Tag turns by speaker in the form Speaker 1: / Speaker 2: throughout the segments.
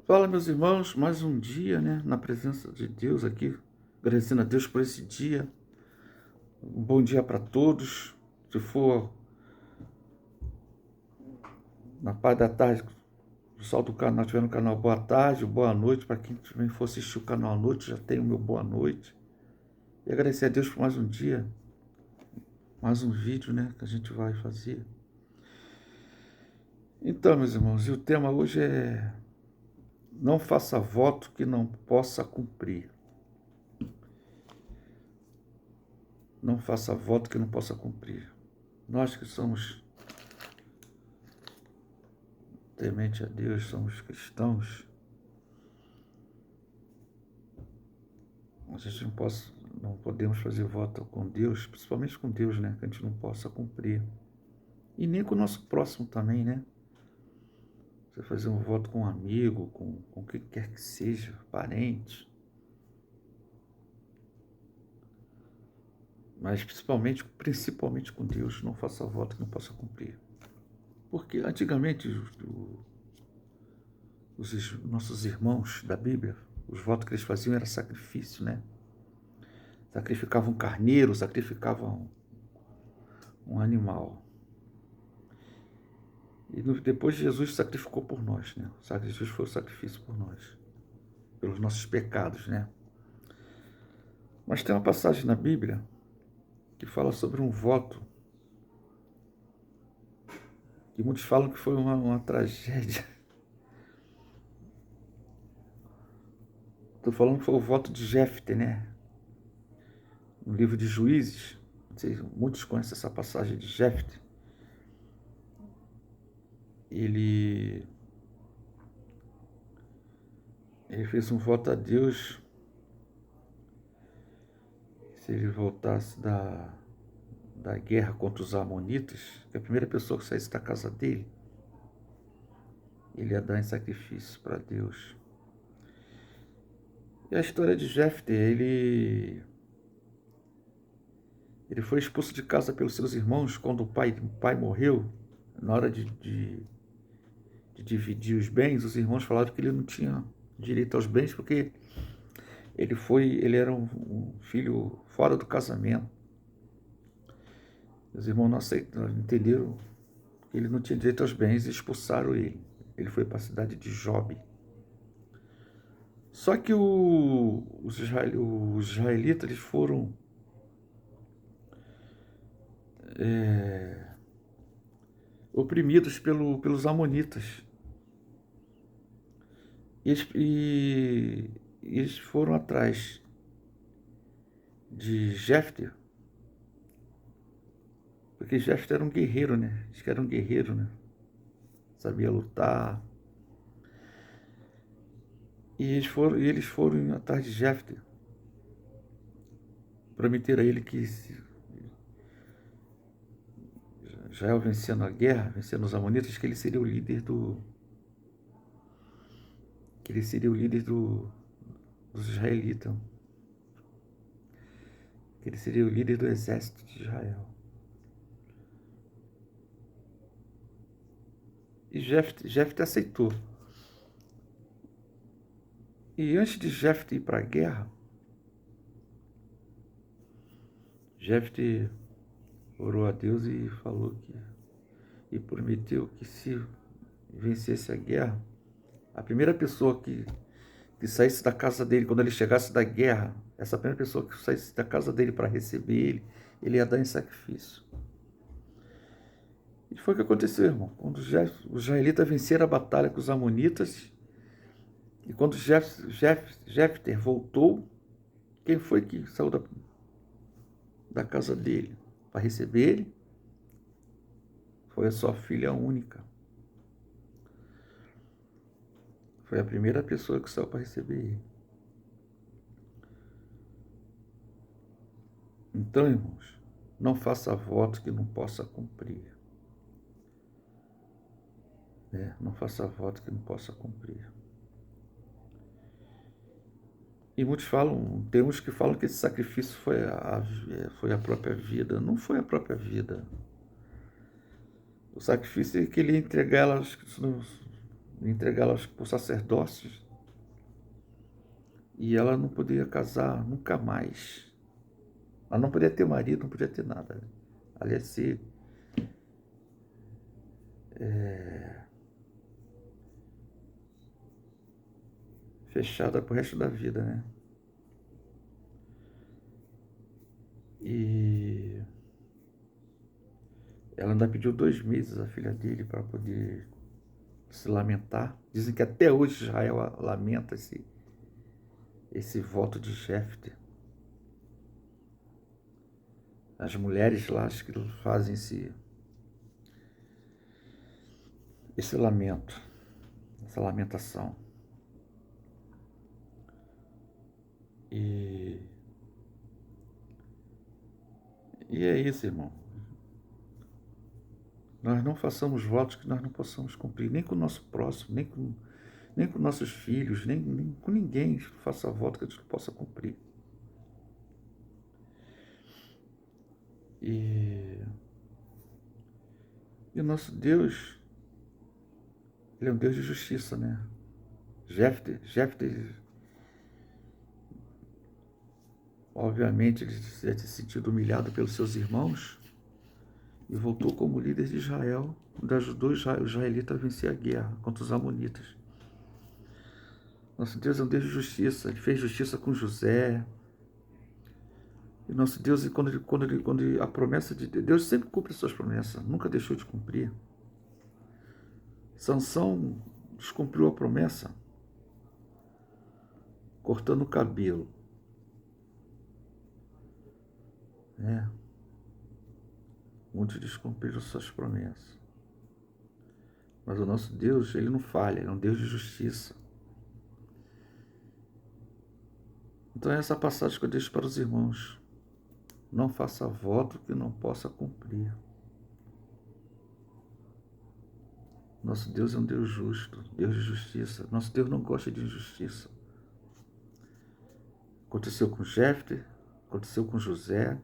Speaker 1: Fala, meus irmãos, mais um dia, né, na presença de Deus aqui, agradecendo a Deus por esse dia. Um bom dia para todos. Se for na parte da tarde, o pessoal do canal estiver no canal, boa tarde, boa noite. Para quem também for assistir o canal à noite, já tem o meu boa noite. E agradecer a Deus por mais um dia, mais um vídeo, né, que a gente vai fazer. Então, meus irmãos, e o tema hoje é: não faça voto que não possa cumprir. Não faça voto que não possa cumprir. Nós que somos temente a Deus, somos cristãos, a gente não podemos fazer voto com Deus, principalmente com Deus, né, que a gente não possa cumprir. E nem com o nosso próximo também, né? Você fazer um voto com um amigo, com quem quer que seja, parente. Mas principalmente com Deus, não faça voto que não possa cumprir. Porque antigamente os nossos irmãos da Bíblia, os votos que eles faziam era sacrifício, né? Sacrificavam um carneiro, sacrificavam um animal. E depois Jesus sacrificou por nós, né? Jesus foi o sacrifício por nós, pelos nossos pecados, né? Mas tem uma passagem na Bíblia que fala sobre um voto que muitos falam que foi uma tragédia. Estou falando que foi o voto de Jefté, né? No livro de Juízes, não sei, muitos conhecem essa passagem de Jefté. Ele fez um voto a Deus se ele voltasse da guerra contra os amonitas, que a primeira pessoa que saísse da casa dele, ele ia dar em sacrifício para Deus. E a história de Jefté, ele foi expulso de casa pelos seus irmãos quando o pai morreu. Na hora de dividir os bens, os irmãos falaram que ele não tinha direito aos bens porque ele era um filho fora do casamento. Os irmãos não aceitaram, entenderam que ele não tinha direito aos bens e expulsaram ele. Ele foi para a cidade de Jobe. Só que os israelitas eles foram oprimidos pelos amonitas. E eles foram atrás de Jefté, porque Jefté era um guerreiro, né? Diz que era um guerreiro, né? Sabia lutar. E eles foram atrás de Jefté. Prometeram a ele que se Israel vencendo a guerra, vencendo os amonitas, que ele seria o líder dos israelitas. Que ele seria o líder do exército de Israel. E Jefté aceitou. E antes de Jefté ir para a guerra, Jefté orou a Deus e e prometeu que se vencesse a guerra, a primeira pessoa que saísse da casa dele, quando ele chegasse da guerra, essa primeira pessoa que saísse da casa dele para receber ele ia dar em sacrifício. E foi o que aconteceu, irmão. Quando os israelitas venceram a batalha com os amonitas, e quando Jefté voltou, quem foi que saiu da casa dele para receber ele? Foi a sua filha única. Foi a primeira pessoa que saiu para receber ele. Então, irmãos, não faça voto que não possa cumprir. Não faça voto que não possa cumprir. E muitos falam, tem uns que falam que esse sacrifício foi a própria vida. Não foi a própria vida. O sacrifício é que ele ia entregar ela entregá-la para os sacerdócios, e ela não podia casar nunca mais. Ela não podia ter marido, não podia ter nada. Ela ia ser fechada pro resto da vida, né? E ela ainda pediu 2 meses a filha dele para poder se lamentar. Dizem que até hoje Israel lamenta esse voto de Jefté. As mulheres lá acho que fazem esse lamento, essa lamentação. E é isso, irmão. Nós não façamos votos que nós não possamos cumprir, nem com o nosso próximo, nem com nossos filhos, nem com ninguém faça voto que a gente não possa cumprir. E o nosso Deus, Ele é um Deus de justiça, né? Jefté, obviamente, ele deve ter se sentido humilhado pelos seus irmãos e voltou como líder de Israel, onde ajudou os israelitas a vencer a guerra contra os amonitas. Nosso Deus é um Deus de justiça. Ele fez justiça com José. E nosso Deus, quando a promessa de Deus sempre cumpre as suas promessas, nunca deixou de cumprir. Sansão descumpriu a promessa, cortando o cabelo. Muitos descumpriram suas promessas. Mas o nosso Deus, Ele não falha, Ele é um Deus de justiça. Então essa passagem que eu deixo para os irmãos. Não faça voto que não possa cumprir. Nosso Deus é um Deus justo, Deus de justiça. Nosso Deus não gosta de injustiça. Aconteceu com Jefté, aconteceu com José.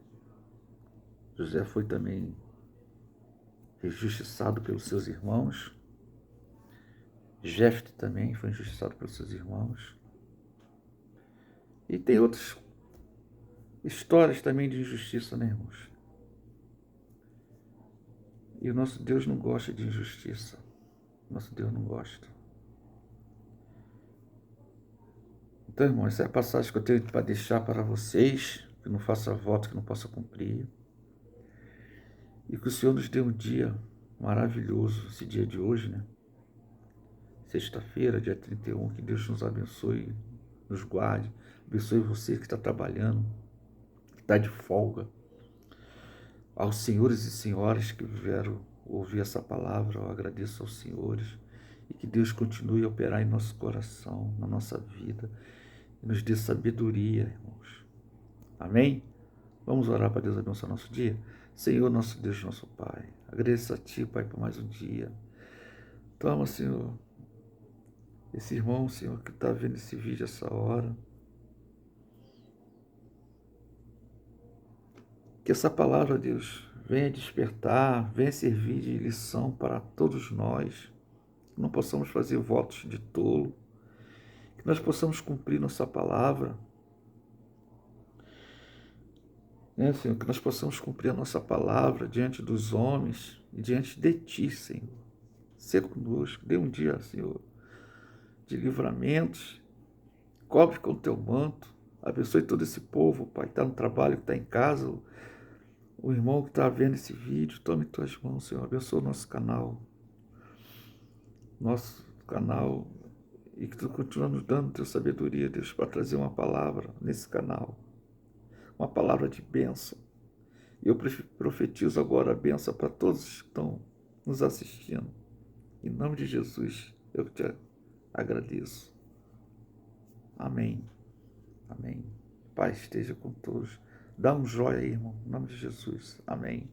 Speaker 1: José foi também injustiçado pelos seus irmãos. Jefté também foi injustiçado pelos seus irmãos. E tem outras histórias também de injustiça, né, irmãos? E o nosso Deus não gosta de injustiça. Nosso Deus não gosta. Então, irmãos, essa é a passagem que eu tenho para deixar para vocês, que não faça voto que não possa cumprir. E que o Senhor nos dê um dia maravilhoso, esse dia de hoje, né? Sexta-feira, dia 31, que Deus nos abençoe, nos guarde, abençoe você que está trabalhando, que está de folga. Aos senhores e senhoras que vieram ouvir essa palavra, eu agradeço aos senhores e que Deus continue a operar em nosso coração, na nossa vida, e nos dê sabedoria, irmãos. Amém? Vamos orar para Deus abençoar nosso dia? Senhor, nosso Deus, nosso Pai, agradeço a Ti, Pai, por mais um dia. Toma, Senhor, esse irmão, Senhor, que está vendo esse vídeo essa hora. Que essa palavra, Deus, venha despertar, venha servir de lição para todos nós. Que não possamos fazer votos de tolo. Que nós possamos cumprir nossa palavra. Senhor, que nós possamos cumprir a nossa palavra diante dos homens e diante de Ti, Senhor. Ser conosco, dê um dia, Senhor, de livramentos. Cobre com o Teu manto. Abençoe todo esse povo, Pai, que está no trabalho, que está em casa. O irmão que está vendo esse vídeo, tome Tuas mãos, Senhor. Abençoe o nosso canal. E que Tu continua nos dando Tua sabedoria, Deus, para trazer uma palavra nesse canal. Uma palavra de bênção. E eu profetizo agora a bênção para todos que estão nos assistindo. Em nome de Jesus, eu te agradeço. Amém. Amém. Pai esteja com todos. Dá um joia aí, irmão. Em nome de Jesus. Amém.